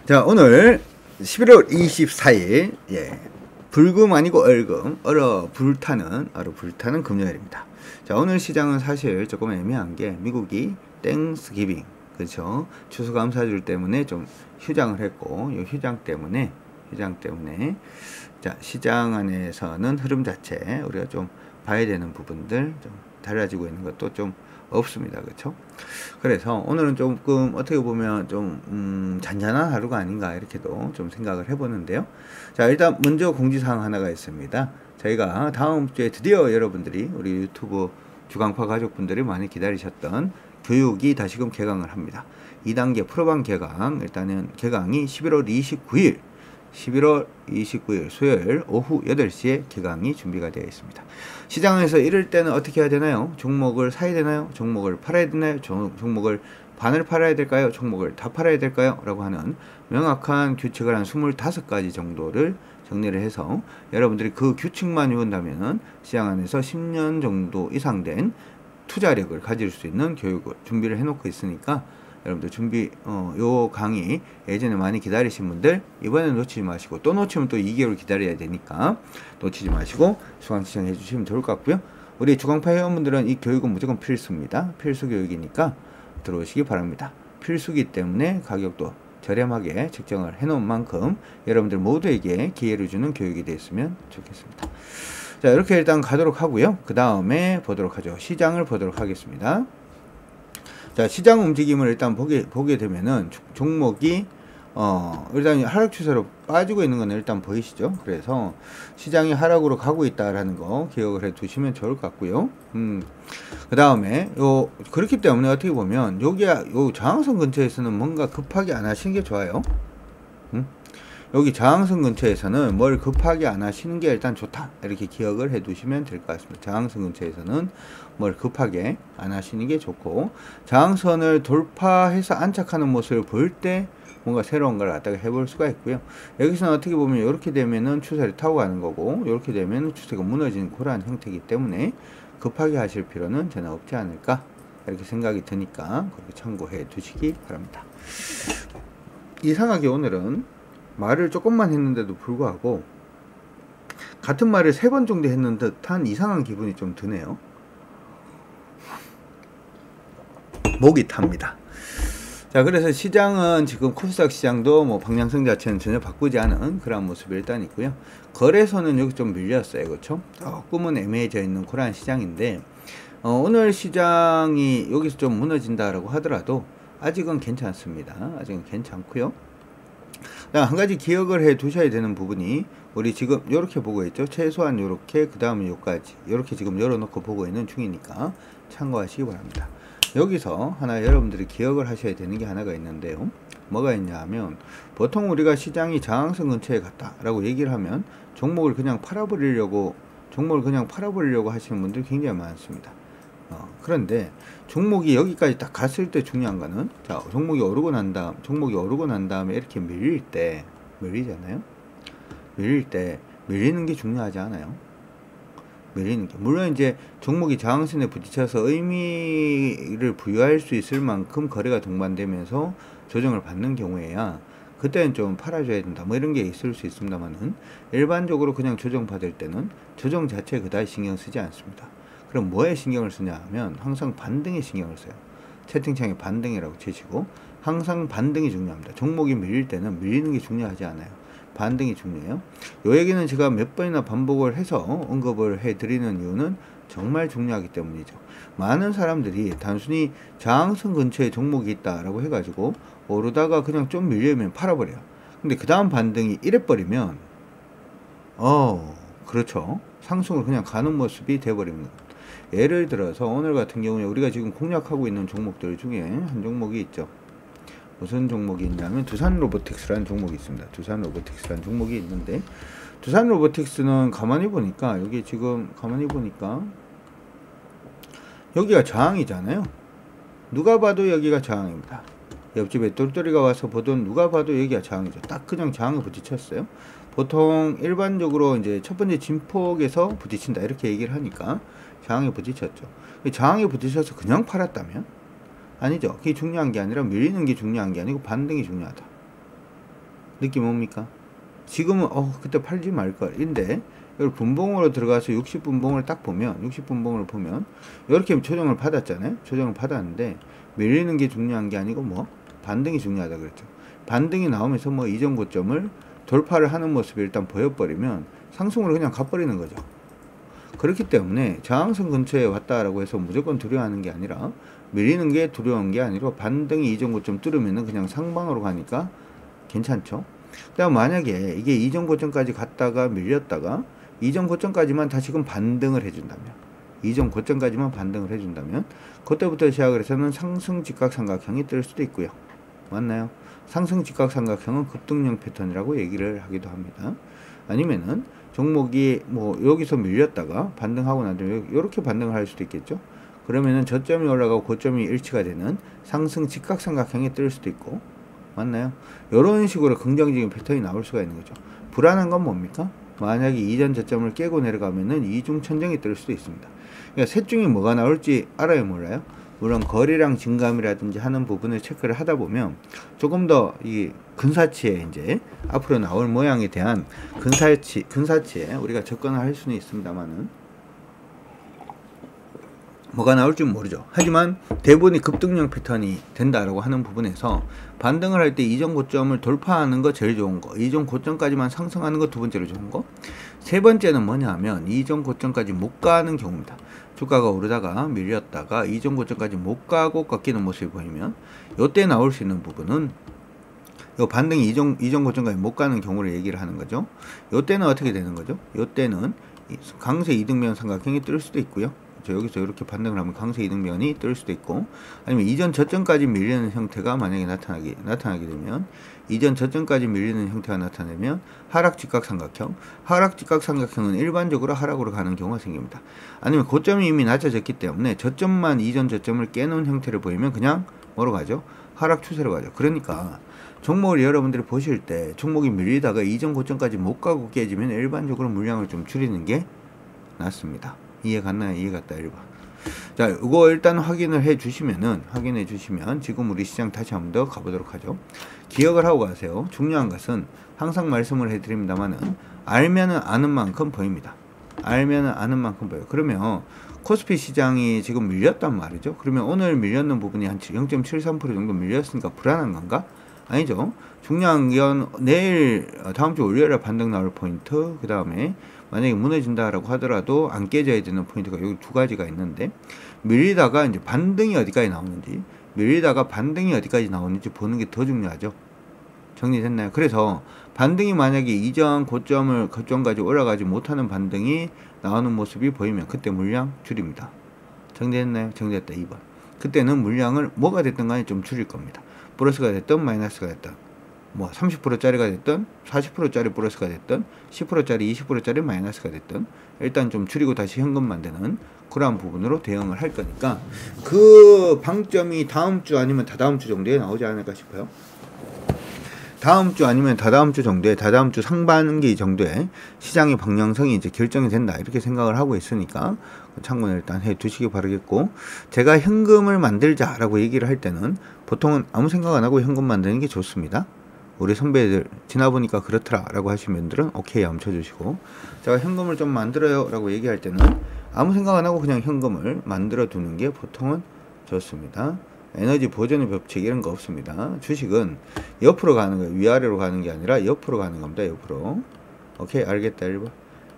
자, 오늘 11월 24일, 불금 아니고 얼금, 얼어 불타는 금요일입니다. 자, 오늘 시장은 사실 조금 애매한 게 미국이 땡스기빙, 그렇죠? 추수감사절 때문에 좀 휴장을 했고, 이 휴장 때문에 자, 시장 안에서는 흐름 자체 우리가 좀 봐야 되는 부분들 좀 달라지고 있는 것도 좀 없습니다. 그렇죠? 그래서 오늘은 조금 어떻게 보면 좀 잔잔한 하루가 아닌가 이렇게도 좀 생각을 해보는데요. 자, 일단 먼저 공지사항 하나가 있습니다. 저희가 다음 주에 드디어 여러분들이 우리 유튜브 주강파 가족분들이 많이 기다리셨던 교육이 다시금 개강을 합니다. 2단계 프로반 개강, 일단은 개강이 11월 29일 수요일 오후 8시에 개강이 준비가 되어 있습니다. 시장에서 이럴 때는 어떻게 해야 되나요? 종목을 사야 되나요? 종목을 팔아야 되나요? 종목을 반을 팔아야 될까요? 종목을 다 팔아야 될까요? 라고 하는 명확한 규칙을 한 25가지 정도를 정리를 해서 여러분들이 그 규칙만 외운다면 시장 안에서 10년 정도 이상 된 투자력을 가질 수 있는 교육을 준비를 해놓고 있으니까 여러분들 요 강의 예전에 많이 기다리신 분들 이번에 놓치지 마시고, 또 놓치면 또 2개월 기다려야 되니까 놓치지 마시고 수강 신청해 주시면 좋을 것 같고요. 우리 주강파 회원분들은 이 교육은 무조건 필수입니다. 필수 교육이니까 들어오시기 바랍니다. 필수기 때문에 가격도 저렴하게 책정을 해놓은 만큼 여러분들 모두에게 기회를 주는 교육이 됐으면 좋겠습니다. 자, 이렇게 일단 가도록 하고요. 그 다음에 보도록 하죠. 시장을 보도록 하겠습니다. 자, 시장 움직임을 일단 보게 되면은 종목이 일단 하락 추세로 빠지고 있는 건 일단 보이시죠? 그래서 시장이 하락으로 가고 있다라는 거 기억을 해 두시면 좋을 것 같고요. 그 다음에 그렇기 때문에 어떻게 보면 요 저항선 근처에서는 뭔가 급하게 안 하시는 게 좋아요. 여기 저항선 근처에서는 뭘 급하게 안 하시는 게 일단 좋다, 이렇게 기억을 해 두시면 될 것 같습니다. 저항선 근처에서는 뭘 급하게 안 하시는 게 좋고, 저항선을 돌파해서 안착하는 모습을 볼 때 뭔가 새로운 걸 갖다가 해볼 수가 있고요. 여기서는 어떻게 보면 이렇게 되면은 추세를 타고 가는 거고, 이렇게 되면 추세가 무너지는 그러한 형태이기 때문에 급하게 하실 필요는 저는 없지 않을까 이렇게 생각이 드니까 그렇게 참고해 두시기 바랍니다. 이상하게 오늘은 말을 조금만 했는데도 불구하고 같은 말을 3번 정도 했는 듯한 이상한 기분이 좀 드네요. 목이 탑니다. 자, 그래서 시장은 지금 코스닥 시장도 뭐 방향성 자체는 전혀 바꾸지 않은 그런 모습이 일단 있고요. 거래소는 여기 좀 밀렸어요. 그렇죠? 조금은 애매해져 있는 그런 시장인데 오늘 시장이 여기서 좀 무너진다라고 하더라도 아직은 괜찮습니다. 아직은 괜찮고요. 한 가지 기억을 해 두셔야 되는 부분이, 우리 지금 이렇게 보고 있죠. 최소한 이렇게, 그 다음에 요까지 이렇게 지금 열어놓고 보고 있는 중이니까 참고하시기 바랍니다. 여기서 하나 여러분들이 기억을 하셔야 되는 게 하나가 있는데요. 뭐가 있냐 하면, 보통 우리가 시장이 저항선 근처에 갔다 라고 얘기를 하면 종목을 그냥 팔아버리려고 하시는 분들이 굉장히 많습니다. 그런데 종목이 여기까지 딱 갔을 때 중요한 거는, 자, 종목이 오르고 난 다음에 이렇게 밀리잖아요. 밀리는 게 중요하지 않아요. 밀리는 게, 물론 이제 종목이 저항선에 부딪혀서 의미를 부여할 수 있을 만큼 거래가 동반되면서 조정을 받는 경우에야 그때는 좀 팔아줘야 된다, 뭐 이런 게 있을 수 있습니다만은, 일반적으로 그냥 조정 받을 때는 조정 자체에 그다지 신경 쓰지 않습니다. 그럼 뭐에 신경을 쓰냐 하면 항상 반등에 신경을 써요. 채팅창에 반등이라고 치시고, 항상 반등이 중요합니다. 종목이 밀릴 때는 밀리는 게 중요하지 않아요. 반등이 중요해요. 요 얘기는 제가 몇 번이나 반복을 해서 언급을 해드리는 이유는 정말 중요하기 때문이죠. 많은 사람들이 단순히 저항선 근처에 종목이 있다라고 해가지고 오르다가 그냥 좀 밀리면 팔아버려요. 근데 그 다음 반등이 이래버리면 그렇죠, 상승을 그냥 가는 모습이 돼버립니다. 예를 들어서 오늘 같은 경우에 우리가 지금 공략하고 있는 종목들 중에 한 종목이 있죠. 무슨 종목이 있냐면 두산로보틱스라는 종목이 있습니다. 두산로보틱스라는 종목이 있는데, 두산로보틱스는 가만히 보니까 여기가 저항이잖아요. 누가 봐도 여기가 저항입니다. 옆집에 똘똘이가 와서 보던 누가 봐도 여기가 저항이죠. 딱 그냥 저항에 부딪혔어요. 보통 일반적으로 이제 첫 번째 진폭에서 부딪힌다 이렇게 얘기를 하니까 저항에 부딪혔죠. 저항에 부딪혀서 그냥 팔았다면? 아니죠. 그게 중요한 게 아니라 밀리는 게 중요한 게 아니고 반등이 중요하다. 느낌 옵니까? 지금은 그때 팔지 말걸인데 여기 분봉으로 들어가서 60분봉을 딱 보면 60분봉을 보면 이렇게 조정을 받았잖아요. 조정을 받았는데 밀리는 게 중요한 게 아니고 뭐 반등이 중요하다 그랬죠. 반등이 나오면서 뭐 이전 고점을 돌파를 하는 모습이 일단 보여버리면 상승으로 그냥 가버리는 거죠. 그렇기 때문에 저항선 근처에 왔다라고 해서 무조건 두려워하는 게 아니라 밀리는 게 두려운 게 아니라 반등이 이전 고점 뚫으면은 그냥 상방으로 가니까 괜찮죠. 그다음 만약에 이게 이전 고점까지 갔다가 밀렸다가 이전 고점까지만 다시금 반등을 해준다면 이전 고점까지만 반등을 해준다면 그때부터 시작을 해서는 상승 직각삼각형이 뜰 수도 있고요. 맞나요? 상승 직각삼각형은 급등형 패턴이라고 얘기를 하기도 합니다. 아니면은 종목이 뭐 여기서 밀렸다가 반등하고 나면 이렇게 반등을 할 수도 있겠죠. 그러면은 저점이 올라가고 고점이 일치가 되는 상승 직각삼각형이 뜰 수도 있고, 맞나요? 이런 식으로 긍정적인 패턴이 나올 수가 있는 거죠. 불안한 건 뭡니까? 만약에 이전 저점을 깨고 내려가면은 이중 천정이 뜰 수도 있습니다. 그러니까 셋 중에 뭐가 나올지 알아요, 몰라요? 물론 거래량 증감이라든지 하는 부분을 체크를 하다 보면 조금 더 이 근사치에 이제 앞으로 나올 모양에 대한 근사치에 우리가 접근을 할 수는 있습니다만은 뭐가 나올지는 모르죠. 하지만 대부분이 급등형 패턴이 된다라고 하는 부분에서 반등을 할 때 이전 고점을 돌파하는 거 제일 좋은 거, 이전 고점까지만 상승하는 거 두 번째로 좋은 거, 세 번째는 뭐냐 하면 이전 고점까지 못 가는 경우입니다. 주가가 오르다가 밀렸다가 이전 고점까지 못 가고 꺾이는 모습이 보이면 요때 나올 수 있는 부분은 요 반등이 이전 고점까지 못 가는 경우를 얘기를 하는 거죠. 요때는 어떻게 되는 거죠? 요때는 강세 이등변 삼각형이 뜰 수도 있고요. 여기서 이렇게 반등을 하면 강세 이등변이 뜰 수도 있고, 아니면 이전 저점까지 밀리는 형태가 만약에 나타나게 되면 이전 저점까지 밀리는 형태가 나타나면 하락 직각 삼각형, 하락 직각 삼각형은 일반적으로 하락으로 가는 경우가 생깁니다. 아니면 고점이 이미 낮아졌기 때문에 저점만 이전 저점을 깨는 형태를 보이면 그냥 뭐로 가죠? 하락 추세로 가죠. 그러니까 종목을 여러분들이 보실 때 종목이 밀리다가 이전 고점까지 못 가고 깨지면 일반적으로 물량을 좀 줄이는 게 낫습니다. 이해 갔나요? 이해 갔다 1번. 자, 이거 일단 확인해 주시면 지금 우리 시장 다시 한번 더 가보도록 하죠. 기억을 하고 가세요. 중요한 것은 항상 말씀을 해드립니다만은 알면은 아는 만큼 보입니다. 알면은 아는 만큼 보여요. 그러면 코스피 시장이 지금 밀렸단 말이죠. 그러면 오늘 밀렸는 부분이 한 0.73% 정도 밀렸으니까 불안한 건가? 아니죠. 중요한 건 내일 다음 주 월요일에 반등 나올 포인트, 그 다음에 만약에 무너진다라고 하더라도 안 깨져야 되는 포인트가 여기 두 가지가 있는데, 밀리다가 이제 반등이 어디까지 나오는지, 밀리다가 반등이 어디까지 나오는지 보는 게 더 중요하죠. 정리됐나요? 그래서 반등이 만약에 이전 고점까지 올라가지 못하는 반등이 나오는 모습이 보이면 그때 물량 줄입니다. 정리됐나요? 정리됐다 2번. 그때는 물량을 뭐가 됐든 간에 좀 줄일 겁니다. 플러스가 됐든 마이너스가 됐든, 뭐 30%짜리가 됐든 40%짜리 플러스가 됐든 10%짜리 20%짜리 마이너스가 됐든 일단 좀 줄이고 다시 현금 만드는 그러한 부분으로 대응을 할 거니까 그 방점이 다음 주 아니면 다다음 주 정도에 나오지 않을까 싶어요. 다음 주 아니면 다다음 주 정도에, 다다음 주 상반기 정도에 시장의 방향성이 이제 결정이 된다 이렇게 생각을 하고 있으니까 참고는 일단 해 두시기 바라겠고, 제가 현금을 만들자라고 얘기를 할 때는 보통은 아무 생각 안 하고 현금 만드는 게 좋습니다. 우리 선배들 지나보니까 그렇더라 라고 하시는 분들은 오케이 한번 쳐주시고, 제가 현금을 좀 만들어요 라고 얘기할 때는 아무 생각 안 하고 그냥 현금을 만들어 두는 게 보통은 좋습니다. 에너지 보존의 법칙 이런 거 없습니다. 주식은 옆으로 가는 거예요. 위아래로 가는 게 아니라 옆으로 가는 겁니다. 옆으로. 오케이, 알겠다 1번.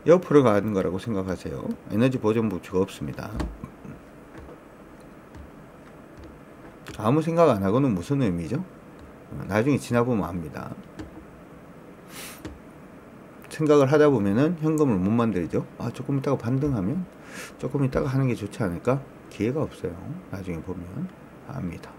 옆으로 가는 거라고 생각하세요. 에너지 보존 법칙 없습니다. 아무 생각 안 하고는 무슨 의미죠? 나중에 지나보면 압니다. 생각을 하다 보면은 현금을 못 만들죠. 아, 조금 있다가 반등하면 조금 있다가 하는 게 좋지 않을까? 기회가 없어요. 나중에 보면 압니다.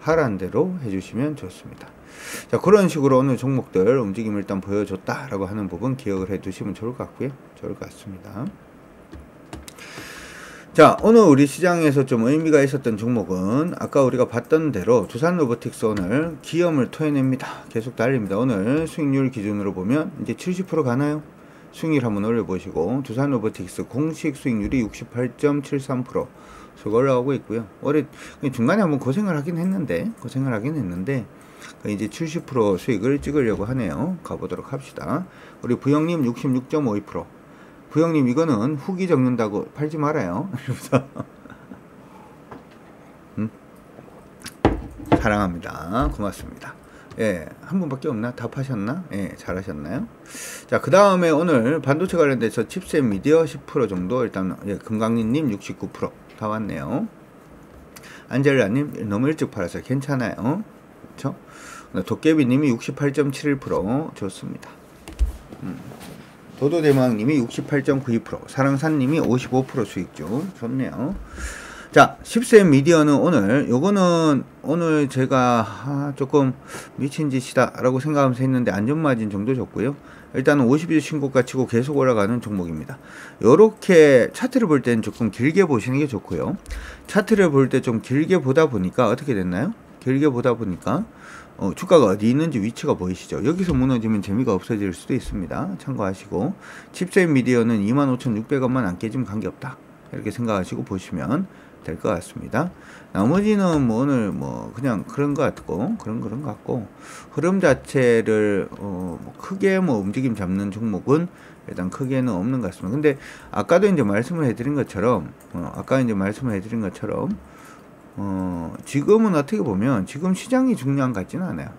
하라는 대로 해주시면 좋습니다. 자, 그런 식으로 오늘 종목들 움직임을 일단 보여줬다라고 하는 부분 기억을 해두시면 좋을 것 같고요. 좋을 것 같습니다. 자, 오늘 우리 시장에서 좀 의미가 있었던 종목은 아까 우리가 봤던 대로 두산로보틱스 오늘 기염을 토해냅니다. 계속 달립니다. 오늘 수익률 기준으로 보면 이제 70% 가나요? 수익률 한번 올려보시고 두산로보틱스 공식 수익률이 68.73% 쭉 올라가고 있고요. 올해 중간에 한번 고생을 하긴 했는데 이제 70% 수익을 찍으려고 하네요. 가보도록 합시다. 우리 부영님 66.52%. 부영님 이거는 후기 적는다고 팔지 말아요. 사랑합니다. 고맙습니다. 예, 한 분밖에 없나? 다 파셨나? 예, 잘하셨나요? 자, 그 다음에 오늘 반도체 관련돼서 칩셋 미디어 10% 정도, 일단, 예, 금강린님 69%다 왔네요. 안젤라님 너무 일찍 팔아서 괜찮아요. 그쵸? 도깨비님이 68.71% 좋습니다. 도도대망님이 68.92%, 사랑산님이 55% 수익중 좋네요. 자, 10세 미디어는 오늘 오늘 제가 조금 미친 짓이다 라고 생각하면서 했는데 안전마진 정도 줬고요. 일단은 50일 신고가 치고 계속 올라가는 종목입니다. 요렇게 차트를 볼 때는 조금 길게 보시는 게 좋고요. 차트를 볼 때 좀 길게 보다 보니까 어떻게 됐나요? 길게 보다 보니까 주가가 어디 있는지 위치가 보이시죠? 여기서 무너지면 재미가 없어질 수도 있습니다. 참고하시고, 칩셋 미디어는 25,600원만 안 깨지면 관계없다 이렇게 생각하시고 보시면 될 것 같습니다. 나머지는 뭐 오늘 뭐 그냥 그런 것 같고 그런 것 같고, 흐름 자체를 뭐 크게 뭐 움직임 잡는 종목은 일단 크게는 없는 것 같습니다. 근데 아까도 이제 말씀을 해드린 것처럼 지금은 어떻게 보면 지금 시장이 중요한 것 같지는 않아요.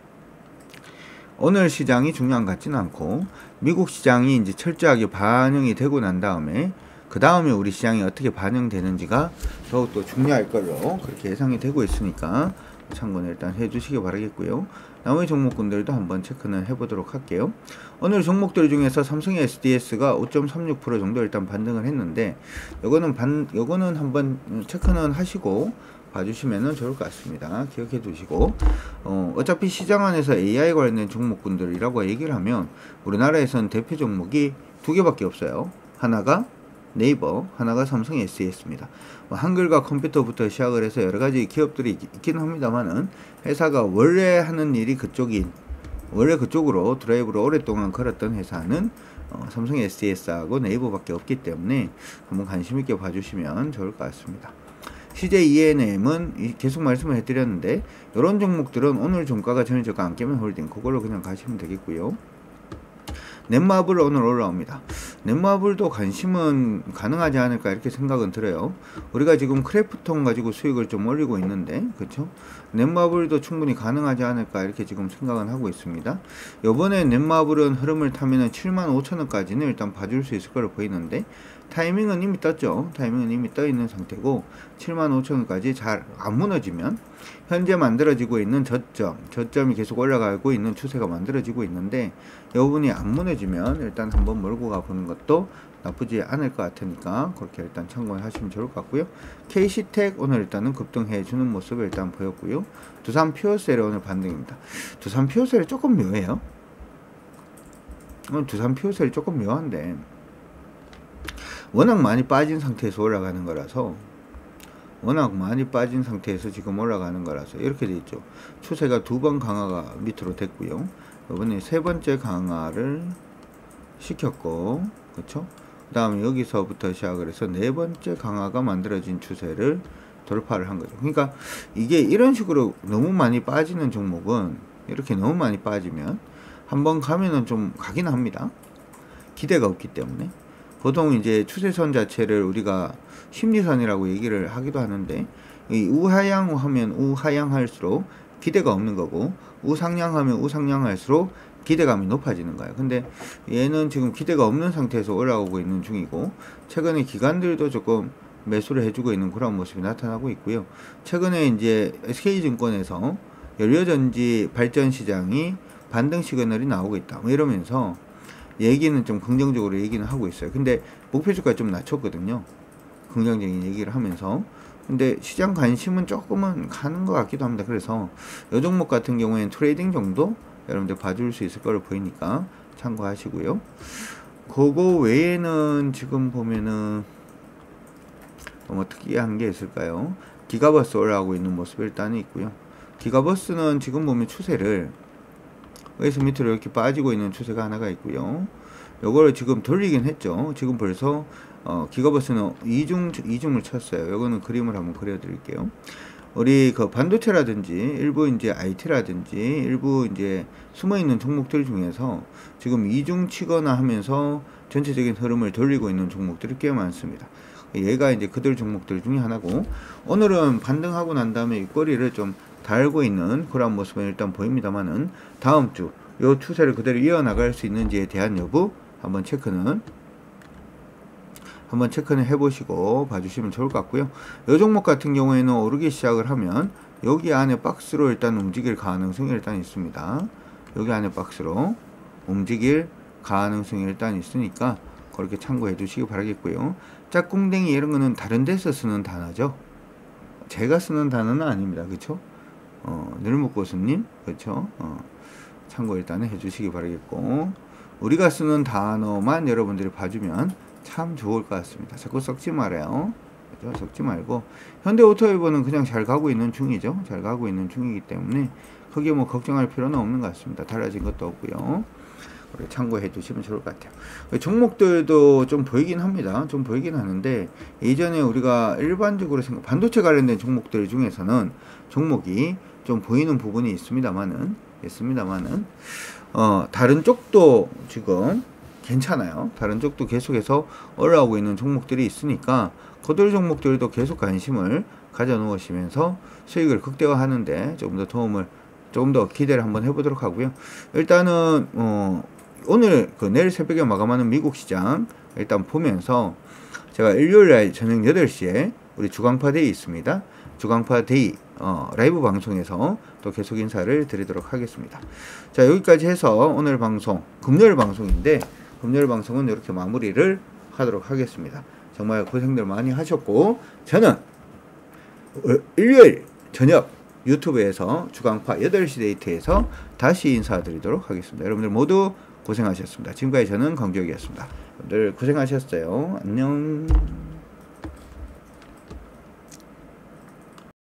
오늘 시장이 중요한 것 같지는 않고, 미국 시장이 이제 철저하게 반영이 되고 난 다음에 그 다음에 우리 시장이 어떻게 반영되는지가 더욱더 중요할 걸로 그렇게 예상이 되고 있으니까 참고는 일단 해주시기 바라겠고요. 나머지 종목군들도 한번 체크는 해보도록 할게요. 오늘 종목들 중에서 삼성의 SDS가 5.36% 정도 일단 반등을 했는데, 요거는 한번 체크는 하시고 봐주시면 좋을 것 같습니다. 기억해 두시고, 어차피 시장 안에서 AI 관련된 종목군들이라고 얘기를 하면 우리나라에서는 대표 종목이 두 개밖에 없어요. 하나가 네이버, 하나가 삼성 SDS입니다. 한글과 컴퓨터부터 시작을 해서 여러 가지 기업들이 있긴 합니다만은, 회사가 원래 하는 일이 원래 그쪽으로 드라이브를 오랫동안 걸었던 회사는 삼성 SDS하고 네이버밖에 없기 때문에 한번 관심 있게 봐주시면 좋을 것 같습니다. CJ ENM은 계속 말씀을 해드렸는데, 이런 종목들은 오늘 종가가 전일저가 안 깨면 홀딩, 그걸로 그냥 가시면 되겠고요. 넷마블 오늘 올라옵니다. 넷마블도 관심은 가능하지 않을까 이렇게 생각은 들어요. 우리가 지금 크래프톤 가지고 수익을 좀 올리고 있는데, 그쵸? 넷마블도 충분히 가능하지 않을까 이렇게 지금 생각은 하고 있습니다. 요번에 넷마블은 흐름을 타면은 75,000원까지는 일단 봐줄 수 있을 거로 보이는데, 타이밍은 이미 떴죠. 타이밍은 이미 떠 있는 상태고, 75,000원까지 잘 안 무너지면 현재 만들어지고 있는 저점이 계속 올라가고 있는 추세가 만들어지고 있는데, 이 부분이 안 무너지면 일단 한번 몰고 가보는 것도 나쁘지 않을 것 같으니까 그렇게 일단 참고를 하시면 좋을 것 같고요. KC텍 오늘 일단은 급등해 주는 모습을 일단 보였고요. 두산 퓨어셀 오늘 반등입니다. 두산 퓨어셀이 조금 묘해요. 두산 퓨어셀이 조금 묘한데, 워낙 많이 빠진 상태에서 올라가는 거라서 지금 올라가는 거라서 이렇게 돼 있죠. 추세가 두 번 강화가 밑으로 됐고요. 이번에 세 번째 강화를 시켰고, 그쵸? 그 다음에 여기서부터 시작을 해서 네 번째 강화가 만들어진 추세를 돌파를 한 거죠. 그러니까 이게 이런 식으로 너무 많이 빠지는 종목은, 이렇게 너무 많이 빠지면 한번 가면은 좀 가긴 합니다. 기대가 없기 때문에. 보통 이제 추세선 자체를 우리가 심리선이라고 얘기를 하기도 하는데, 이 우하향하면 우하향할수록 기대가 없는 거고, 우상향하면 우상향할수록 기대감이 높아지는 거예요. 근데 얘는 지금 기대가 없는 상태에서 올라오고 있는 중이고, 최근에 기관들도 조금 매수를 해주고 있는 그런 모습이 나타나고 있고요. 최근에 이제 SK증권에서 연료전지 발전 시장이 반등 시그널이 나오고 있다, 뭐 이러면서 얘기는 좀 긍정적으로 얘기는 하고 있어요. 근데 목표주가 좀 낮췄거든요. 긍정적인 얘기를 하면서. 근데 시장 관심은 조금은 가는 것 같기도 합니다. 그래서 이 종목 같은 경우에는 트레이딩 정도 여러분들 봐줄 수 있을 거로 보이니까 참고하시고요. 그거 외에는 지금 보면은 뭐 특이한 게 있을까요? 기가버스 올라가고 있는 모습이 일단 있고요. 기가버스는 지금 보면 추세를 여기서 밑으로 이렇게 빠지고 있는 추세가 하나가 있고요. 요거를 지금 돌리긴 했죠. 지금 벌써 기가버스는 이중을 쳤어요. 요거는 그림을 한번 그려 드릴게요. 우리 그 반도체라든지 일부 이제 IT라든지 일부 이제 숨어 있는 종목들 중에서 지금 이중 치거나 하면서 전체적인 흐름을 돌리고 있는 종목들이 꽤 많습니다. 얘가 이제 그들 종목들 중에 하나고, 오늘은 반등하고 난 다음에 윗꼬리를 좀 달고 있는 그런 모습은 일단 보입니다만은, 다음 주 요 추세를 그대로 이어나갈 수 있는지에 대한 여부 한번 체크는 해보시고 봐주시면 좋을 것 같고요. 이 종목 같은 경우에는 오르기 시작을 하면 여기 안에 박스로 일단 움직일 가능성이 일단 있습니다. 여기 안에 박스로 움직일 가능성이 일단 있으니까 그렇게 참고해 주시기 바라겠고요. 짝꿍댕이 이런 거는 다른 데서 쓰는 단어죠. 제가 쓰는 단어는 아닙니다. 그쵸? 늘목고수님, 그쵸? 참고 일단은 해 주시기 바라겠고, 우리가 쓰는 단어만 여러분들이 봐주면 참 좋을 것 같습니다. 자꾸 섞지 말아요. 그죠? 섞지 말고, 현대오토웨이버는 그냥 잘 가고 있는 중이죠. 잘 가고 있는 중이기 때문에 크게 뭐 걱정할 필요는 없는 것 같습니다. 달라진 것도 없고요. 참고해 두시면 좋을 것 같아요. 종목들도 좀 보이긴 합니다. 좀 보이긴 하는데, 예전에 우리가 일반적으로 반도체 관련된 종목들 중에서는 종목이 좀 보이는 부분이 있습니다만은 다른 쪽도 지금 괜찮아요. 다른 쪽도 계속해서 올라오고 있는 종목들이 있으니까 그들 종목들도 계속 관심을 가져 놓으시면서 수익을 극대화하는데 조금 더 기대를 한번 해보도록 하고요. 일단은 오늘 내일 새벽에 마감하는 미국 시장 일단 보면서, 제가 일요일날 저녁 8시에 우리 주강파 데이 있습니다. 주강파 데이 라이브 방송에서 또 계속 인사를 드리도록 하겠습니다. 자, 여기까지 해서 오늘 방송, 금요일 방송인데, 금요일 방송은 이렇게 마무리를 하도록 하겠습니다. 정말 고생들 많이 하셨고, 저는 일요일 저녁 유튜브에서 주강파 8시 데이트에서 다시 인사드리도록 하겠습니다. 여러분들 모두 고생하셨습니다. 지금까지 저는 강기혁이었습니다. 여러분들 고생하셨어요. 안녕.